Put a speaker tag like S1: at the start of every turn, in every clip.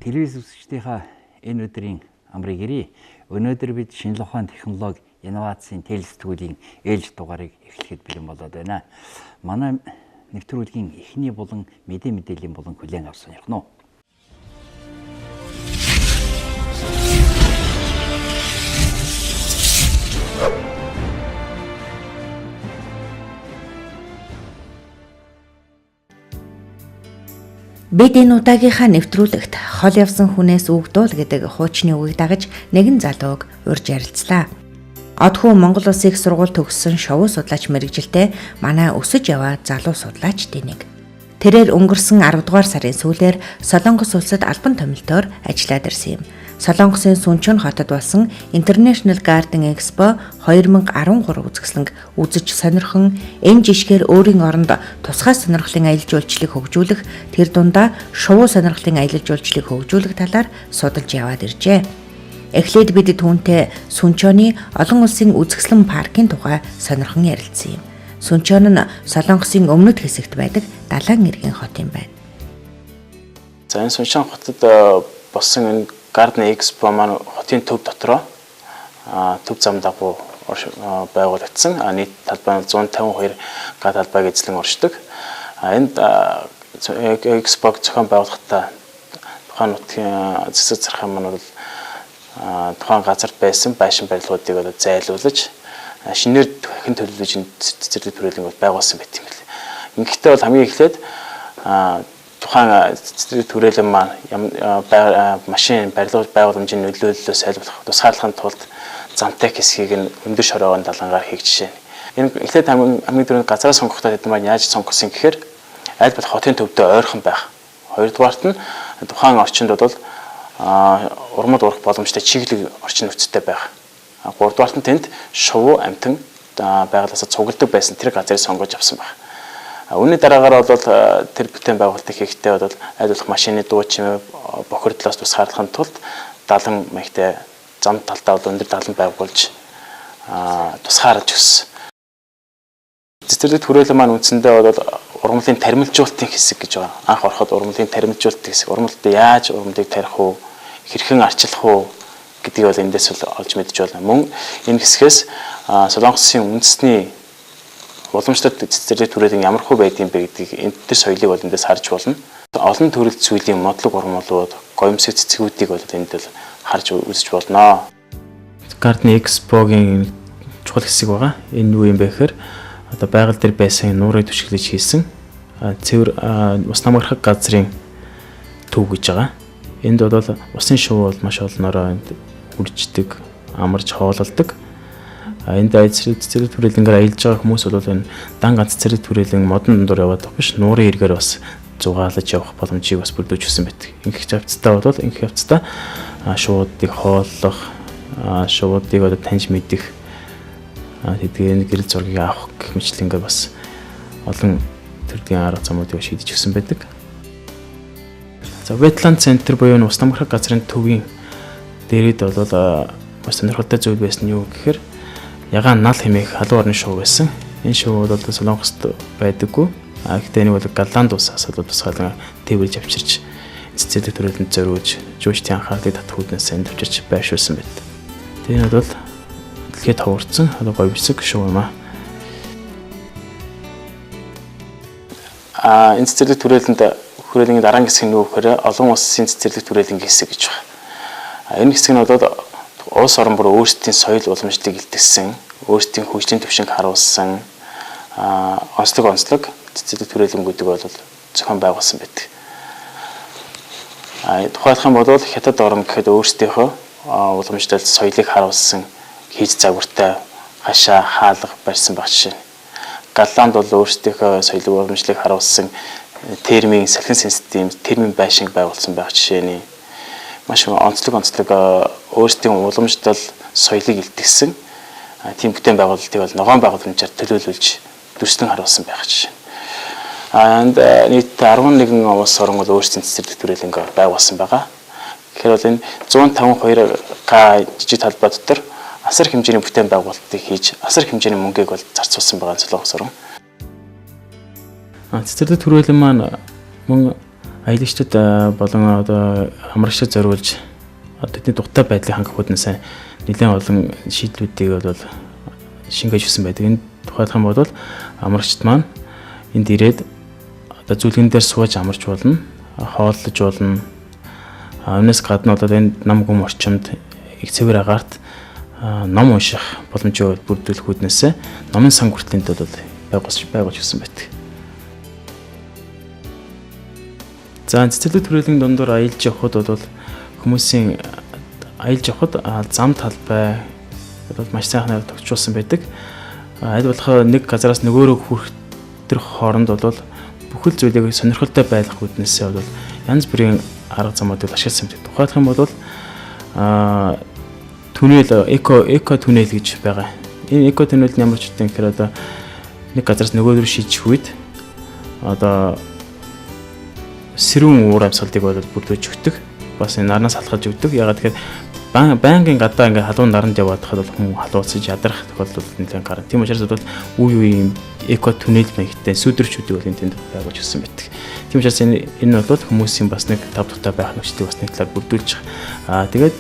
S1: Телевиз үзэгчдийнхаа энэ өдрийн амрыг ирье. Өнөөдөр бид шинжлэх ухааны технологи, инновацийн тэлэлсэтгүүлийн ээлж дугаарыг эхлэхэд бэлэн болоод байна. Манай нэвтрүүлгийн эхний болон мэдээллийн болон хүлээн авсан ярих нь.
S2: Бид энэ удаагийнхаа нэвтрүүлэгт хол явсан хүнээс үгдүүл гэдэг хуучны үгийг дагаж нэгэн залууг урьж ярилцлаа. Одхуу Монгол Улсын их сургууль төгссөн шовуу судлаач мэрэгжилтэй манай өсөж яваа залуу судлаачдын нэг. Тэрээр өнгөрсөн 10 дугаар сарын сүүлээр Солонгос улсад албан томилтоор ажиллаад ирсэн юм. Солонгосын Сүнчэн хотод болсон International Garden Expo 2013 үзэсгэлэнг үзэж сонирхон энэ жишгээр өөрийн оронд тусгай сонирхлын аялал жуулчлалыг хөгжүүлэх, тэр дундаа шувуу сонирхлын аялал жуулчлалыг хөгжүүлэх талаар судалж яваад иржээ. Эхлээд бид түүнтэй Сүнчөний олон улсын үзэсгэлэн паркын тухай сонирхон ярилцсан юм. Сүнчөн нь Солонгосын өмнөд хэсэгт байдаг далайн эргийн хот юм байна.
S3: За энэ Сүнчэн хотод болсон энэ Garden Expo маань хотын төв дотроо төв зам дагуу байгуулагдсан. Нийт талбай нь 152 га талбайг эзлэн оршдог. Энд Expo-г зохион байгуулахдаа тухайн нутгийн засаг зархай маань бол тухайн газарт байсан байшин барилгуудыг зайлуулж шинээр дахин төлөвлөж цэцэрлэгт хүрээлэнг байгуулсан байт юм байна. Ингэхдээ бол хамгийн эхлээд тухайн цэцэрлэгт хүрээлэн маань машин барилгууд байгууламжийн нөлөөллөөс айлуулах тусгаарлахын тулд замтай хэсгийг нь өндөр шороогийн далангаар хийх жишээ. Энэ эхлээд хамгийн түрүүнд газараа сонгохдоо тэд маань яаж сонгосон гэхээр аль болох хотын төвдөө ойрхон байх. Хоёрдугаарт нь тухайн орчинд бол урмад урах боломжтой чиглэг орчин нөхцөлтэй байх. Гуравдугаарт нь тэнд шувуу амтан байгалаасаа цугладаг байсан тэр газрыг сонгож авсан байна. Үүний дараагаар бол тэр бүтээн байгуулалтыг хийхдээ бол аль болох машины дуу чимээ бохирдлоос тусгаарлахын тулд далан маягтай зам талдаа өндөр далан байгуулж тусгаарж өгсөн. Цэцэрлэгт хүрээлэн маань үндсэндээ бол ургамлын тармилжуулалтын хэсэг гэж байгаа. Анх ороход ургамлын тармилжуулалтын хэсэг. Ургамлд яаж ургамлыг тарих уу, хэрхэн арчлах уу гэдгийг бол эндээс олж мэдж байна. Мөн энэ хэсгээс Солонгосын үндэсний уламжлалт цэцэрлэгт хүрээлэн ямар хөө байдгийг бэ гэдгийг энэ соёлыг бол эндээс харж болно. Олон төрөл зүйлийн модлог ургамлууд, гоёмсог цэцгүүдийг бол энд л харж үзэж болно. Garden Expo-гийн чухал хэсэг байгаа. Энэ юу юм бэ гэхээр одоо байгаль дээр байсан нуурыг түшиглэж хийсэн цэвэр ус намгарах газрын төв гэж байгаа. Энд бол усын шувуу бол маш олнороо үрждэг, амарч хоололдог. Энд цэцэрлэгт хүрээлэнгээр аялж байгаа хүмүүс бол энэ дан ганц цэцэрлэгт хүрээлэн модон дундуур яваад байгаа биш, нуурын эргээр бас зугаалж явах боломжийг бас бүрдүүлж өгсөн байдаг. Ингэх явцдаа шуудыг хооллох, шуудыг таньж мэдэх, тэдгээр гэрэл зургийг авах гэх мэтлэнгээр бас олон төрлийн арга замуудыг шийдэж өгсөн байдаг. За Wetland Center буюу ус намгарах газрын төвийн дээрэд бол бас сонирхолтой зүйл байсан нь юу гэхээр ягаан нал хэмээх халуун орны шувуу байсан. Энэ шувуу бол Солонгост байдаггүй. Гэхдээ энийг бол Голланд улсаас тусгаалan тээвэрж авчирч цэцэрлэгт хүрээлэнд зориулж жуулчдын анхаарлыг татах үүднээс энд авчирч байршуулсан байт. Энэ бол дэлхийд ховорцсон гоёмсог шувуу юм аа. Энэ цэцэрлэгт хүрээлэнгийн дараагийн хэсэг нь юу гэхээр олон улсын цэцэрлэгт хүрээлэнгийн хэсэг гэж байна. Энэ хэсэг нь бол улс орон бүр өөрсдийн соёл уламжлалыг илтгэсэн, өөрсдийн хөгжлийн төвшинг харуулсан онцлог цэцэрлэгт хүрээлэнгүүдийг бол зохион байгуулсан байдаг. Тухайлах юм бол Хятад орн гэхэд өөрсдийнхөө уламжлалт соёлыг харуулсан хийж загвартай хашаа хаалга барьсан баг жишээ. Голланд бол өөрсдийнхөө соёлын уламжлалыг харуулсан термийн салхин систем, термийн байшинг байгуулсан байх жишээний маш онцлог өөрсдийн уламжлал соёлыг илтгэсэн тийм бүтээн байгуулалтыг бол ногоон байгууламжаар төлөөлүүлж дүрслэн харуулсан байх жишээ. Нийт 11 улс орн бол өөрсдийн цэцэрлэгт хүрээлэнг байгуулсан байгаа. Тэгэхээр бол энэ 152 га жижиг талбай дотор асар хэмжээний бүтээн байгуулалтыг хийж асар хэмжээний мөнгөийг бол зарцуулсан байгаа Солонгос орн. Цэцэрлэгт хүрээлэн маань мөн аялагчдад болон одоо амрагчдад зориулж тэдний дутаа байдлыг хангах үүднээс нэлээд олон шийдлүүдийг бол шингээж өгсөн байдаг. Энэ тухайлх юм бол амрагчд маань энд ирээд одоо зүлгэн дээр сууж амарч болно, хооллож болно. Үүнээс гадна одоо энэ нам гүм орчимд их цэвэр агаарт ном унших боломжийг бүрдүүлэх үүднээс номын сан хүртэлд бол байгуулж өгсөн байдаг. За цэцэрлэгт хүрээлэнгийн дундуур аялж явхад бол хүмүүсийн аялж явхад зам талбай бол маш сайхан тогтчулсан байдаг. Аль болох нэг газараас нөгөөрөө хүрэх төр хооронд бол бүхэл зүйлийг сонирхолтой байлгах үүднээс бол янз бүрийн арга замуудыг ашигласан байдаг. Тухайлх юм бол түнэл эко түнэл гэж байгаа. Энэ эко түнэлд ямар ч үгтэй гэхээр одоо нэг газараас нөгөө рүү шийдэх үед одоо сэрүүн уур амьсгалыг бол бүрдүүлж өгдөг. Бас энэ нарнаас халахж өгдөг. Ягаад тэгэхээр байнгын гадаа ингээд халуун наранд яваад хахад бол хүн халууцаж ядрах тохиолдол нэлээд гарна. Тийм учраас бол үе үеийн эко түнэл маягтай сүдэрчүүдийг бол энэ тэнд байгуулж өгсөн байдаг. Тийм учраас энэ бол хүмүүсийн бас нэг тав тухтай байх нөхцөлийг бас нэг талаар бүрдүүлж байгаа. Тэгээд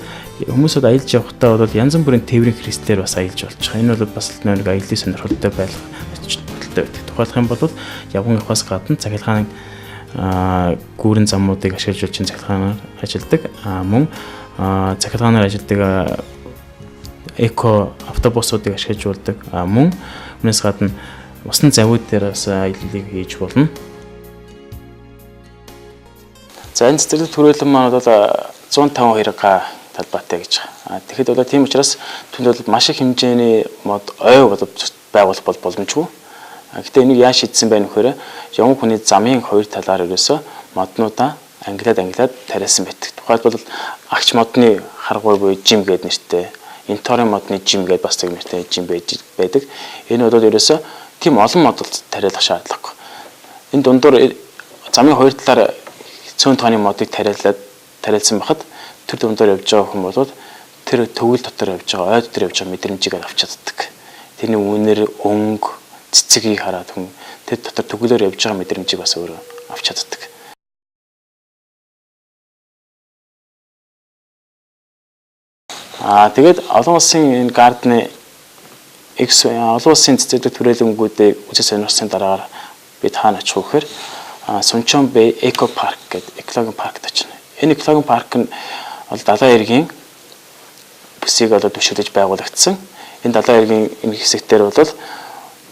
S3: хүмүүс бол аялж явахдаа бол янз бүрийн тээврийн христээр бас аялж болж байгаа. Энэ бол бас нэг аяллаа сонирхолтой байх бодолтой байдаг. Тухайлх юм бол явган явахаас гадна цахилгааны гүүрэн замуудыг ашиглаж цахилгаанаар ажилладаг. Мөн цахилгаанаар ажилладаг эко автобусуудыг ашиглаж мөн үүнээс гадна усны завууд дээр бас аяллыг хийж болно. За энэ цэцэрлэгт хүрээлэн маань бол 152 га талбайтай гэж байгаа. Тэгэхэд бол тийм учраас түнд бол маш их хэмжээний мод ой байгуулах боломжгүй. Гэхдээ энийг яаж шийдсэн байх вэ гэхээр явган хүний замын хоёр талаар ерөөсөө моднуудаа ангилаад тариасан байдаг. Тухайлбал агч модны харгуй буй жим гэдэг нэртэй, инторын модны жим гэдэг бас нэг нэртэй жим байдаг. Энэ бол ерөөсөө тийм олон модод тариалах шаардлагагүй. Энэ дундуур замын хоёр талаар цөөн тооны модыг тариалсан байхад тэр дундуур явж байгаа хүн бол тэр төгөл дотор явж байгаа, ой дотор явж байгаа мэдрэмжийг авч чаддаг. Тэрний үнээр өнгө цэцгийг хараад хүн тэр дотор төгөлөөр явж байгаа мэдрэмжийг бас өөрөө авч чаддаг. Тэгээд олон улсын энэ гардны олон улсын цэцэрлэгт хүрээлэнгүүдийг үзэж сонирхсны дараагаар бид хаана очих вэ гэхээр Сунчон Бэй Эко Парк гэдэг экологийн паркт очино. Энэ экологийн парк нь бол далайн эргийн бүсийг түшиглэж байгуулагдсан. Энэ далайн эргийн энэ хэсэгтэр бол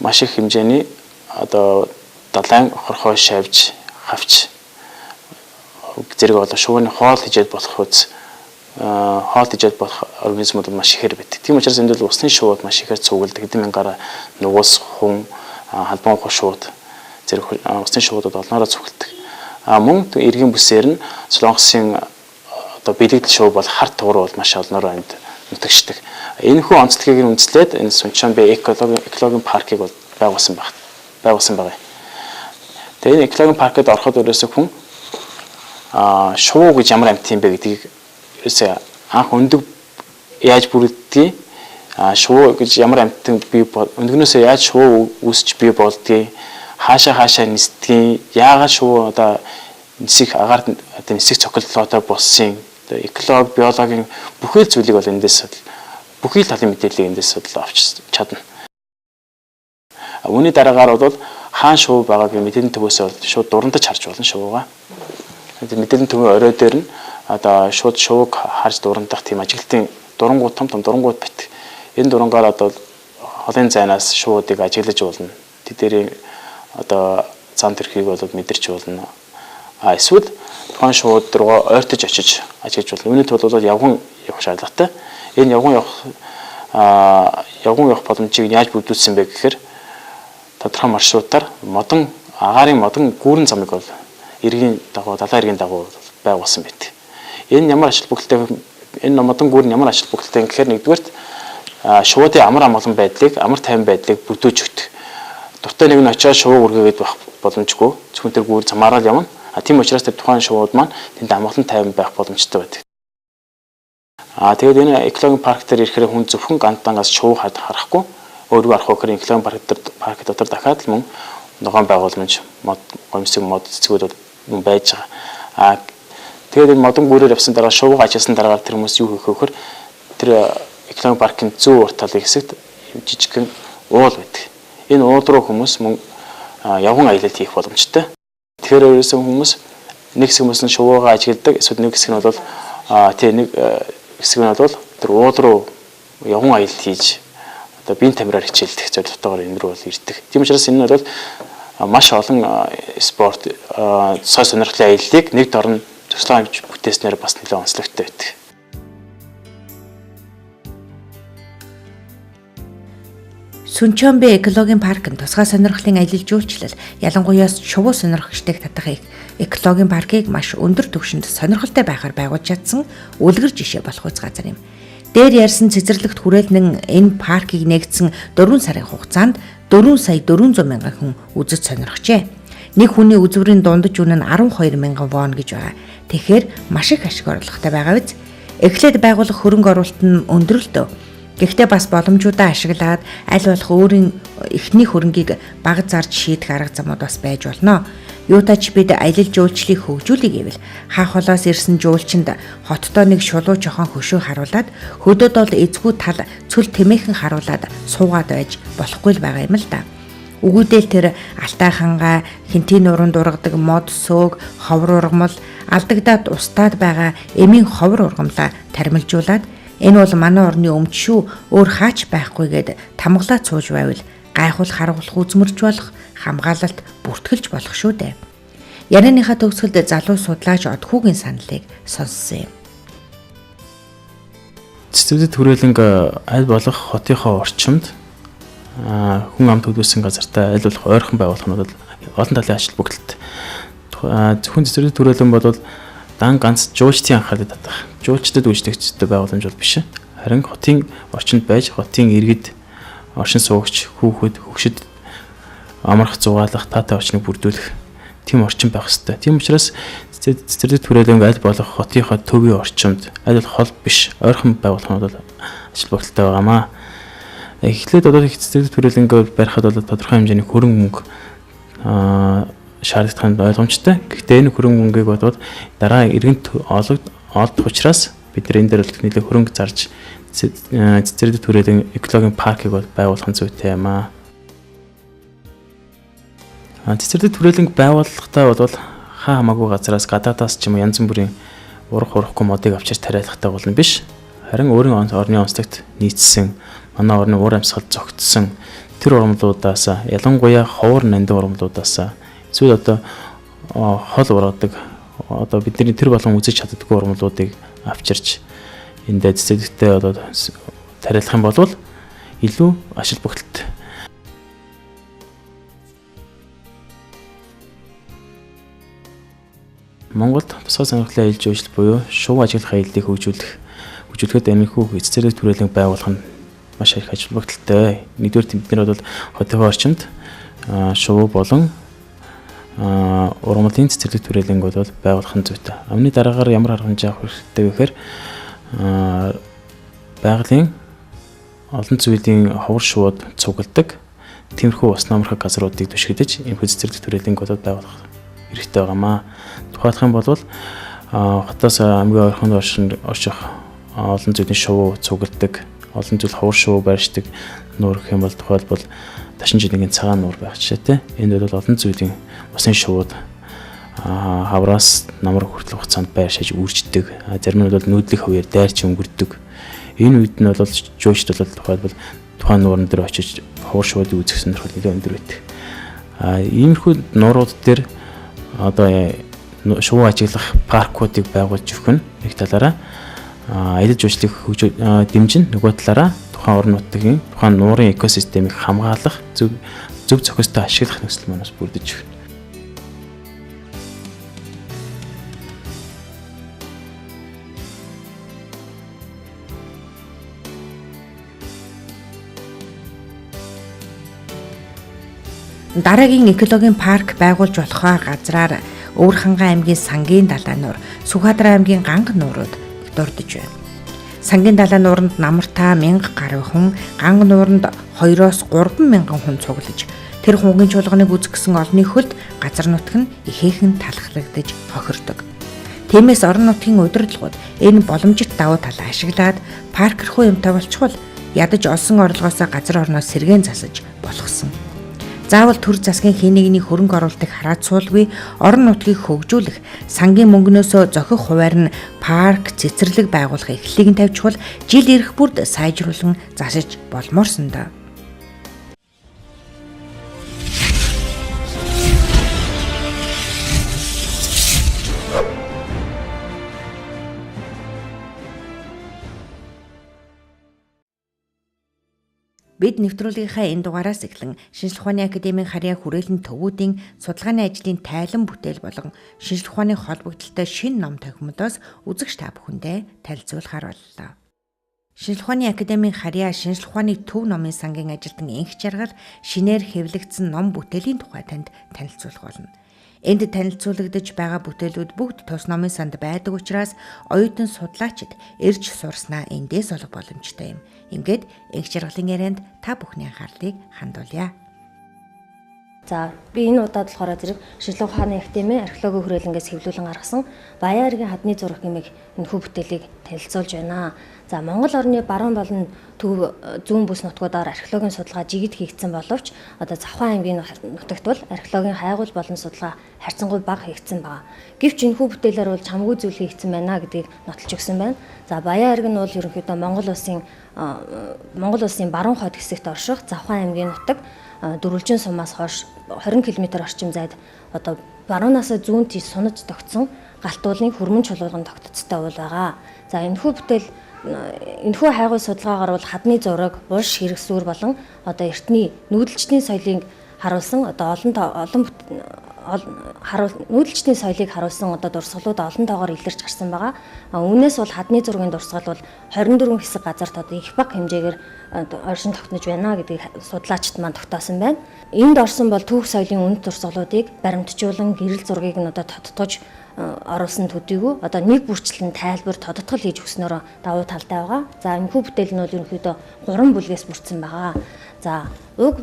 S3: маш их хэмжээний далайн хорхой шавж, хавч зэрэг шувууны хоол хижээд болох организмууд маш ихээр байдаг. Тийм учраас энд бол усны шувууд маш ихээр цуглдаг. Хэдэн мянгаараа нугас, хүн, халбан шууд зэрэг усны шуудууд олноороо цугладаг. Мөн эргийн бүсээр нь Солонгосын бэлэгдэл шувуу бол харт тугар бол маш олноороо энд нутагшдаг. Энэхүү онцлогийг үндэслээд энэ Сунчон Бэй экологийн паркийг бол байгуулсан байгаа. Тэгээ энэ экологийн паркад ороход ерөөсөө хүн шувуу гэж ямар амьтан юм бэ гэдгийг ерөөсөө анх өндөг яаж бүрддгийг, шувуу гэж ямар амьтан бий өндгнөөсөө яаж шувуу үүсч бий болдгийг, хаашаа нисдгийг, яагаад шувуу нисэх агаарт нисэх цохилтлоотой болсон экологи, биологийн бүхэл зүйлийг бол эндээс бүхий талын мэдээллийг эндээс авч чадна. Үүний дараагаар бол хаан шувуу байгааг мэдээллийн төвөөс шууд дурандаж харж болно шувуугаа. Мэдээллийн төвийн орой дээр нь шууд шувууг харж дурандах тийм ажиглалтын дурангууд том дурангууд бит. Энэ дурангаар холын зайнаас шувуудыг ажиглаж болно. Тэдний зам төрхийг бол мэдэрч болно. Эсвэл тухайн шууд руу ойртож очиж ажиглаж болно. Үүний тулд бол явган явах шаардлагатай. Энэ явган явах боломжийг яаж бүрдүүлсэн бэ гэхээр тодорхой маршрутаар агаарын модон гүүрэн замыг бол далайн эргийн дагуу байгуулсан байт. Энэ ямар ач холбогдолтой энэ модон гүүрэн ямар ач холбогдолтой гэхээр нэгдүгээрт шуудын амар амгалан байдлыг, амар тайван байдлыг бүрдүүлж өгдөг. Дуртай нэг нь очиод шувуу үргээгээд байх боломжгүй. Зөвхөн тэр гүүр замаараа л явна. Тийм учраас тэр тухайн шувууд маань тэнд амгалан тайван байх боломжтой байдаг. Тэгээд энэ экологийн парк дээр ирэхээр хүн зөвхөн гантангаас шувуу харахгүй өөрөөр харах гэхээр экологийн парк дотор дахиад л мөн ногоон байгууламж, гомсог мод цэцгүүд бол байж байгаа. Тэгээд модон гүрээр явсан дараа шувууг ажилласан дараа тэр хүмүүс юу хийх вэ гэхээр тэр экологийн паркын зүүн урт талын хэсэгт жижигхэн уул байдаг. Энэ уул руу хүмүүс мөн явган аялал хийх боломжтой. Тэгэхээр ерөөсөн хүмүүс нэг хэсэг хүмүүс нь шувуугаа ажигладаг, эсвэл нэг хэсэг нь бол нэг хэсэг нь бол тэр уул руу явган аялал хийж одоо биеийн тамираар хичээлдэх зорилготойгоор энэ рүү ирдэг. Тийм учраас энэ нь бол маш олон спорт сой сонирхлын аяллыг нэг дорн зөвслөн авч бүтээснээр бас нэлээд онцлогтой байдаг.
S2: Сүнчонбэ экологийн паркнд тусгай сонирхлын аялал жуулчлал, ялангуяа шувуу сонирхогчдыг татах экологийн паркийг маш өндөр түвшинд сонирхолтой байхаар байгуулж чадсан үлгэр жишээ болох үз газар юм. Дээр ярьсан цэцэрлэгт хүрээлэн энэ паркийг нэгдсэн 4 сарын хугацаанд 4,400,000 хүн үзэж сонирхжээ. Нэг хүний үзүүрийн дундаж үнэ нь 12,000 вон гэж байгаа. Тэгэхээр маш их ашиг орлоготой байгаа биз. Эхлээд байгуулах хөрөнгө оруулалт нь өндөрлөлтөө. Гэхдээ бас боломжуудаа ашиглаад аль болох өөрийн эхний хөрөнгийг бага зарж шийдэх арга замууд бас байж болно. Юутач бид аялал жуулчлалыг хөгжүүлэх гэвэл хаах холоос ирсэн жуулчинд хоттоо нэг шулуу жохон хөшөө харуулад хөдөөд бол эзгүй тал цөл тэмээхэн харуулад суугаад байж болохгүй л байгаа юм л да. Үгүйдэл тэр алтай хангаа хинтийн уран дургадаг мод сөг ховор ургамал алдагдаад устдаад байгаа эмийн ховор ургамлаа тармилжуулаад энэ бол манай орны өмч шүү, өөр хаач байхгүйгээд тамгалаад сууж байвал гайхуул харгуулах үзмэрч болох хамгаалалт бүртгэлж болох шүү дээ. Ярианыхаа төгсгөлд залуу судлаач Одхүүгийн саналыг сонссон юм.
S3: Цэцэрлэгт хүрээлэнг аль болох хотынхоо орчимд хүн амт төлөвлөсөн газартай аль болох ойрхон байгуулах нь бол олон талын ажил бүгдэлт. Зөвхөн цэцэрлэгт хүрээлэн бол дан ганц жуулчдын анхаарлыг татах, жуулчдад үйлчлэгчтэй байгууламж бол биш. Харин хотын орчинд байж хотын иргэд, оршин суугч, хүүхэд, хөгшид амарх зугаалах, таатай орчныг бүрдүүлэх тийм орчин байх ёстой. Тийм учраас цэцэрлэгт хүрээлэнг аль болох хотынхоо төвийн орчинд аль болох хол биш, ойрхон байгуулах нь бол ажил бүгдэлтэй байгаамаа. Эхлээд одоо цэцэрлэгт хүрээлэнг барихад бол тодорхой хэмжээний хөрөнгө мөнгө шаардлагатай ойлгомжтой. Гэхдээ энэ хөрөнгө мөнгийг бодвол дараа иргэнд олдох учраас бид энэ дээр нэлээд хөрөнгө зарж цэцэрлэгт хүрээлэн экологийн паркийг байгуулах нь зүйтэй юм аа. Цэцэрлэгт хүрээлэнг байгуулахдаа бол хаа хамаагүй газараас гадаадаас ч юм уу янз бүрийн урахгүй модыг авчирч тариалахтай болно биш. Харин өөрийн орны онцлогт нийцсэн манай орны уур амьсгал зогтсон тэр ургамлуудаас ялангуяа ховор нандин ургамлуудаас эсвэл одоо хол ургадаг одоо бидний тэр болон үзэж чаддаггүй ургамлуудыг авчирч энэ цэцэрлэгтээ одоо тариалах юм бол илүү ашиг бүгдэлт. Монголд тусгай сонирхлын аялал жуулчлал буюу шувуу ажиглах аяллыг хөгжүүлэхэд энэхүү цэцэрлэгт хүрээлэнг байгуулах нь маш их ажил бүгдэлтэй. Нэгдүгээр бид нар бол хотын орчинд шувуу болон ургамлын цэцэрлэгт хүрээлэнг бол байгуулах нь зүйтэй. Амны дараагаар ямар арга хэмжээ авах хэрэгтэй вэ гэхээр байгалийн олон зүйлийн ховор шувууд цугладаг тиймэрхүү ус намархаг газруудыг түшигдэж энэ цэцэрлэгт хүрээлэнг бол байгуулах хэрэгтэй байгаамаа. Тухайлах юм бол хотоос хамгийн ойрхон орших олон зүйлийн шувуу цугладаг, олон зүйл ховор шувуу барьждаг нуур гэх юм бол тухайлбал ташин жилийн цагаан нуур байх жишээтэй. Энд бол олон зүйлийн усын шувууд хавраас намар хүртэл хугацаанд байршиж үрждэг. Зарим нь бол нүүдлийн хувьяар дайрч өнгөрдөг. Энэ үед нь бол жуулчд бол тухайлбал тухайн нуурн дээр очиж ховор шувуудыг үзэх сонирхол нэлээд өндөр байдаг. Иймэрхүү нуурууд дээр одоо шувуу ажиглах паркуудыг байгуулж өгөх нь нэг талаараа аялал жуулчлалыг дэмжин, нөгөө талаараа тухайн орон нутгийн тухайн нуурын экосистемийг хамгаалах зөв зохистой ашиглах нөхцөл манаас бүрдэж байна.
S2: Дараагийн экологийн парк байгуулж болохоо газраар Өвөрхангай аймгийн Сангийн далай нуур, Сүхбаатар аймгийн Ганга нуурууд дурдж байна. Сангийн далай нууранд намартаа 1000 гаруй хүн, Ганга нууранд 2-оос 3,000 хүн цуглаж, тэр хунгийн чуулганыг үзэх гэсэн олонний хөлд газар нутг нь ихээхэн талхлагдаж хохирдог. Тиймээс орон нутгийн удирдлагууд энэ боломжит давуу талаа ашиглаад парк руу юмтай болчихвол ядаж олсон орлогоосоо газар орноос сэргээн засаж болгосон. Заавал төр засгийн хий нэгний хөрөнгө оруулалтыг хараад суулгүй орон нутгийг хөгжүүлэх, сангийн мөнгнөөсөө зохих хуваар нь парк, цэцэрлэг байгуулах эхлэлийг нь тавьчихвал жил ирэх бүрд сайжруулан засаж болмоорсон доо. Бид нэвтрүүлгийнхаа энэ дугаараас эхлэн шинжлэх ухааны академийн харьяа хүрээлэн төвүүдийн судалгааны ажлын тайлан бүтээл болон шинжлэх ухааны холбогдлолтой шинэ ном тохиомдоос үзэгч та бүхэндээ танилцуулахаар боллоо. Шинжлэх ухааны академийн харьяа шинжлэх ухааны төв номын сангийн ажилтан энх жаргал шинээр хэвлэгдсэн ном бүтээлийн тухай танд танилцуулах болно. Энд танилцуулагдаж байгаа бүтээлүүд бүгд тус номын санд байдаг учраас оюутан судлаачид эрж сурснаа эндээс олох боломжтой юм. Ингээд энх жаргалын ярианд та бүхний анхаарлыг хандуулъя.
S4: За би энэ удаад болохоор зэрэг шинжлэх ухааны академийн археологийн хүрээлэнгээс хэвлүүлэн гаргасан Баян айргийн хадны зураг хэмээх энэхүү бүтээлийг танилцуулж байна. За Монгол орны баруун болон төв зүүн бүс нутгуудаар археологийн судалгаа жигд хийгдсэн боловч одоо Завхан аймгийн нутагт бол археологийн хайгуул болон судалгаа харьцангуй бага хийгдсэн байна. Гэвч энэхүү бүтээлээр бол чамгүй зүйл хийгдсэн байна гэдгийг нотолж өгсөн байна. За Баян айраг нь бол ерөнхийдөө Монгол улсын баруун хойд хэсэгт орших Завхан аймгийн нутаг дөрвөлжин сумаас хойш 20 км орчим зайд одоо баруунаас зүүн тийш сунаж тогтсон галт уулын хөрмөн чулуулган тогтцтой уул байгаа. За энэхүү хайгуул судалгаагаар бол хадны зураг, улш хэрэгсүүр болон одоо эртний нүүдэлчний соёлыг харуулсан одоо нүүдэлчний соёлыг харуулсан одоо дурсгалууд олон тоогоор илэрч гарсан байгаа. Үүнээс бол хадны зургийн дурсгал бол 24 хэсэг газарт одоо их бага хэмжээгээр оршин тогтнож байна гэдгийг судлаачид маань тогтоосон байна. Энд орсон бол түүх соёлын үнэт дурсгалуудыг баримтжуулан гэрэл зургийг нь одоо тодтогч оруулсан төдийгүй одоо нэг бүрчлэн тайлбар тодтгол хийж өгснөөр давуу талтай байгаа. За энэхүү бүтээл нь бол ерөнхийдөө 3 бүлгээс бүрдсэн байгаа. За уг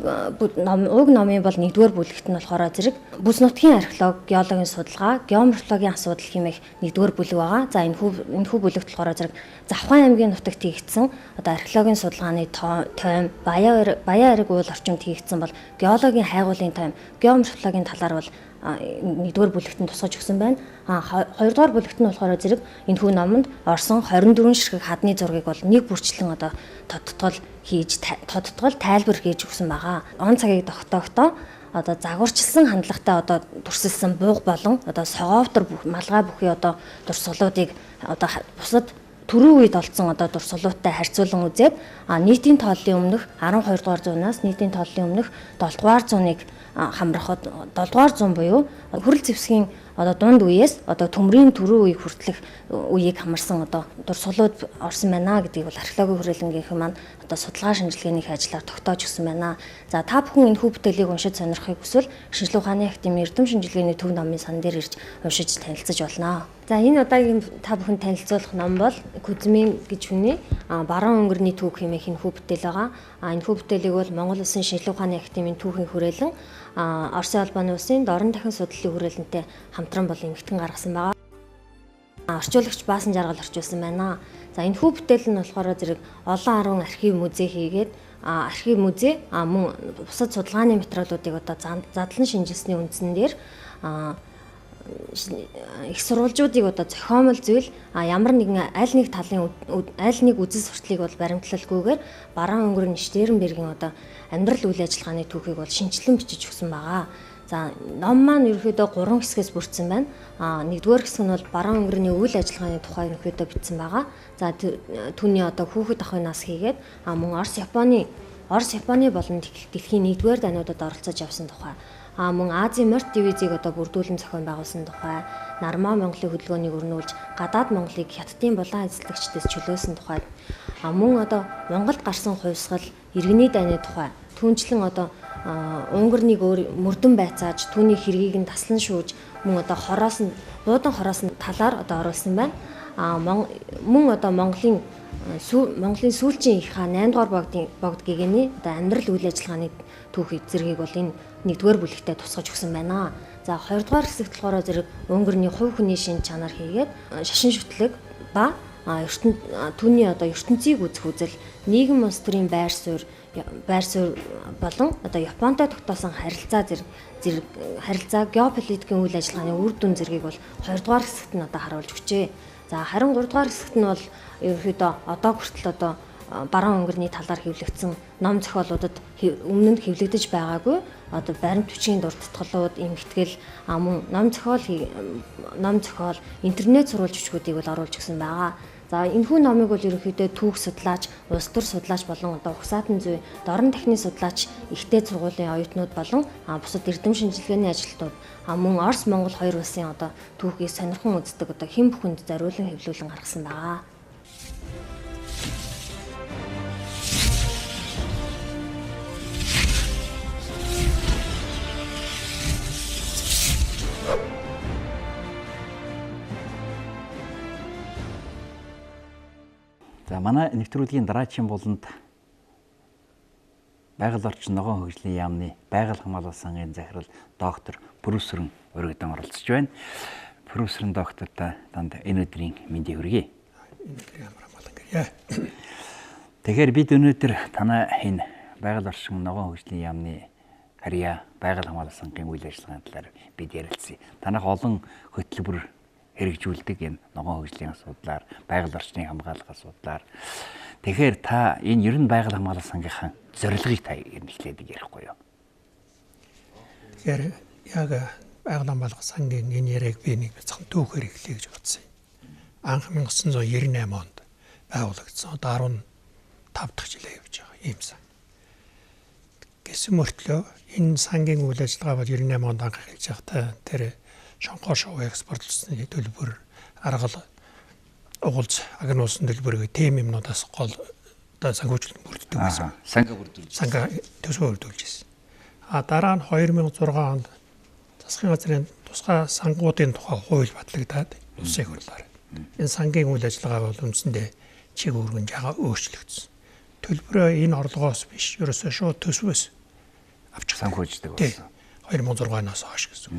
S4: номын бол 1-р бүлэгт нь болохоор зэрэг бүс нутгийн археологи, геологийн судалгаа, геоморфологийн асуудал хэмээх 1-р бүлэг байгаа. За энэхүү бүлэгт болохоор зэрэг Завхан аймгийн нутагт хийгдсэн одоо археологийн судалгааны тойм, Баян айраг уул орчимд хийгдсэн бол геологийн хайгуулын тойм, геоморфологийн талаар бол 1-р бүлэгт нь тусгаж өгсөн байна. 2-р бүлэгт нь болохоор зэрэг энэхүү номонд орсон 24 ширхэг хадны зургийг бол нэг бүрчлэн одоо тодтгол тайлбар хийж өгсөн байгаа. Он цагийг тогтоохдоо одоо загварчилсан хандлагатай одоо турсилсан бууг болон одоо согоовтор малгай бүхий одоо дурсгалуудыг одоо бусад түрүү үед олдсон одоо дурсгалуудтай харьцуулан үзээд нийтийн тооллын өмнөх 12 дугаар зуунаас нийтийн тооллын өмнөх 7 дугаар зууныг хамрахад 7 дугаар зуун буюу хүрэл зэвсгийн одоо дунд үеэс одоо төмрийн түрүү үеийг хүртэлх үеийг хамарсан одоо дурсгалууд орсон байна гэдгийг бол археологийн хүрээлэнгийнхэн маань одоо судалгаа шинжилгээний ажлаар тогтоож өгсөн байна. За та бүхэн энэхүү бүтээлийг уншиж сонирхохыг хүсвэл шинжлэх ухааны академийн эрдэм шинжилгээний төв номын сан дээр ирж уншиж танилцаж болно. За энэ удаагийн та бүхэн танилцуулах ном бол Кузьмин гэж хүний баруун өнгөрний түүх хэмээх энэхүү бүтээл байгаа. Энэхүү бүтээлийг бол Монгол Улсын шинжлэх ухааны академийн түүхийн хүрээлэн Оросын албаны улсын дорн дахин судлалын хүрээлэнтэй хамтран бол эмгэтэн гаргасан байгаа. Орчуулагч Баасан жаргал орчуулсан байна. За энэхүү бүтээл нь болохоор зэрэг олон 10 архив музей хийгээд архив музей мөн бусад судалгааны материалуудыг одоо задлан шинжилсэний үндсэн дээр их сурвалжуудыг одоо зохиомол зүйл ямар нэгэн аль нэг үзэл сурталыг бол баримтлалгүйгээр баруун өнгөр Штейрнбергийн одоо амьдрал үйл ажиллагааны түүхийг бол шинжилэн бичиж өгсөн байгаа. За ном маань ерөнхийдөө 3 хэсгээс бүрдсэн байна. 1-р хэсэг нь бол баруун өнгөрний үйл ажиллагааны тухай ерөнхийдөө бичсэн байгаа. За түүний одоо хүүхэд ахуйн нас хийгээд мөн Орос Японы болон дэлхийн 1-р даниудад оролцож явсан тухай. Мөн Азийн морд дивизийг одоо бүрдүүлэн зохион байгуулсан тухай, Нармаа Монголын хөдөлгөөнийг өрнүүлж гадаад Монголыг хятадын булан эзлэгчдээс чөлөөсөн тухай. Мөн одоо Монголд гарсан хувьсгал, иргэний дайны тухай, түүнчлэн одоо Унгорныг мөрдөн байцааж, түүний хэргийг нь таслан шууж, мөн одоо буудан хороос нь талаар одоо оруулсан байна. Мөн одоо Монголын сүүлчийн их хаан 8 дугаар богд гэгэний одоо амьдрал үйл ажиллагааны түүхийг зэргийг бол энэ 1-р бүлэгтээ тусгаж өгсөн байна. За 2 дугаар хэсэгт болохоор зэрэг өнгөрний хувь хүний шин чанар хийгээд шашин шүтлэг ба түүний одоо ертөнцийг үзэх үзэл, нийгэм улс төрийн байр суурь болон одоо Японтой тогтоосон харилцаа геополитикийн үйл ажиллагааны үр дүн зэргийг бол 2 дугаар хэсэгт нь одоо харуулж өгчээ. За харин 3 дугаар хэсэгт нь бол ерөнхийдөө одоо хүртэл одоо баруун өнгөрний талаар хэвлэгдсэн ном зохиолуудад өмнө нь хэвлэгдэж байгаагүй одоо баримт бичгийн дуртатгалууд, эмхтгэл, мөн ном зохиол, интернет сурвалж бичгүүдийг бол оруулж өгсөн байгаа. За энэхүү номыг бол ерөнхийдөө түүх судлаач, улс төр судлаач болон одоо угсаатан зүй, дорн техникийн судлаач, ихтэй сургуулийн оюутнууд болон бусад эрдэм шинжилгээний ажилтнууд мөн Орос, Монгол хоёр улсын одоо түүхийг сонирхон үздэг одоо хэн бүхэнд зориулан хэвлүүлэн гаргасан байгаа.
S1: За манай нэвтрүүлгийн дараагийн буланд байгаль орчин ногоон хөгжлийн яамны байгаль хамгаалалт сангийн захирал доктор Пүрүсрэн өргөдөн оролцож байна. Пүрүсрэн доктортай танд энэ өдрийн мэндийг хүргэе. Тэгэхээр бид өнөөдөр танай энэ байгаль орчин ногоон хөгжлийн яамны харьяа байгаль хамгаалалт сангийн үйл ажиллагааны талаар бид ярилцъя. Танах олон хөтөлбөр хэрэгжүүлдэг энэ ногоон хөгжлийн асуудлаар, байгаль орчны хамгаалах асуудлаар. Тэгэхээр та энэ ер нь байгаль хамгаалалт сангийнхаа зорилгыг та эхлээд ярихгүй юу?
S5: Тэгэхээр яг байгаль хамгаалалт сангийн энэ яриаг би нэг бяцхан түүхээр эхлэе гэж бодсон юм. Анх 1998 онд байгуулагдсан. Одоо 15 дахь жилээ явж байгаа ийм сан. Гэсэн мөртлөө энэ сангийн үйл ажиллагаа бол 98 онд анх эхэлж байхдаа тэр шонхоо шоу экспортлсны төлбөр, аргал, угуулж, агнуусан төлбөр гэх тэм юмнуудаас гол одоо санхүүжилт бүрддэг байсан. Санга төсвөө бүрдүүлж байсан. Дараа нь 2006 онд засгийн газрын тусгай сангуудын тухай хууль батлагдаад улсын хурлаар. Энэ сангийн үйл ажиллагаа бол үндсэндээ чиг үүргэн жагаа өөрчлөгдсөн. Төлбөрөө энэ орлогоос биш, ерөөсөө шууд төсвөөс авчих
S1: санхүүждэг байсан.
S5: 2006-аас хойш гэсэн.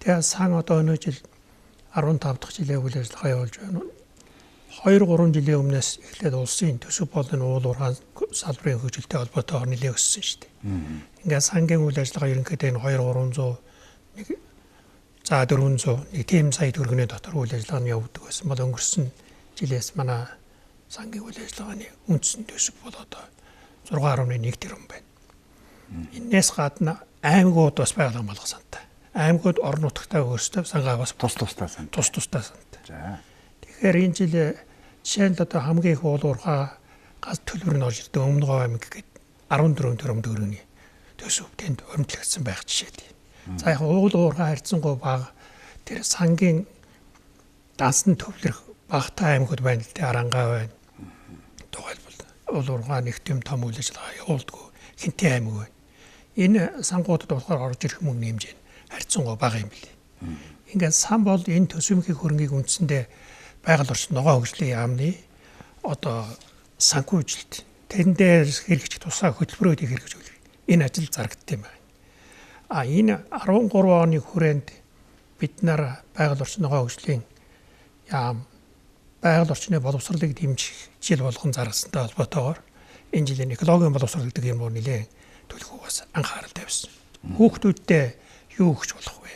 S5: Тэгээ сан одоо өнөө жил 15 дахь жилийн үйл ажиллагаа явуулж байна. 2-3 жилийн өмнөөс эхлээд улсын төсөв болон уул уурхай салбарын хөгжилтэй холбоотойгоор нэлээд өссөн шүү дээ. Ингээд сангийн үйл ажиллагаа ерөнхийдөө энэ 400 нэг тийм сая төгрөгийн дотор үйл ажиллагаа нь явагддаг байсан бол өнгөрсөн жилээс манай сангийн үйл ажиллагааны үндсэн төсөв бол одоо 6.1 тэрбум байна. Энээс гадна аймагуд бас байгаль хамгаалах сантай. Аймагуд орон нутагтаа өөрсдөө сангаа бас
S1: тус-тустай сантай.
S5: За. Тэгэхээр энэ жил жишээ нь одоо хамгийн их уул уурхай газ төлбөр нь орж ирдэг Өмнөгов аймаг гэдэг 14 тэрбум төгрөгийн төсөв тэнд өрнөтлөгдсөн байх жишээ. За яг уул уурхай харьцангуй бага тэр сангийн дансны төвлөрөх багатай аймагуд байна л дээ, Арангаа байна. Тухайлбал уул уурхай нэгтэм том үйл ажиллагаа явуулдаг Хинтээ аймаг байна. Энэ сангуудад болохоор орж ирэх мөнгөний хэмжээ нь харьцангуй бага юм билээ. Ингээд сан бол энэ төсвийн хөрөнгийг үндсэндээ байгаль орчин ногоон хөгжлийн яамны одоо санхүүжилт тэрэн дээр хэрэгжих тусгай хөтөлбөрүүдийг хэрэгжүүлэх энэ ажил зарагдсан юм байна. Энэ 13 оны хүрээнд бид нар байгаль орчин ногоон хөгжлийн яам байгаль орчны боловсролыг дэмжих жил болгон заргасантай холбоотойгоор энэ жилийн экологийн боловсрол гэдэг юм уу нэлээд төлөвлөгөөс анхаарал тавьсан. Хүүхдүүдтэй юу өгч болох вэ?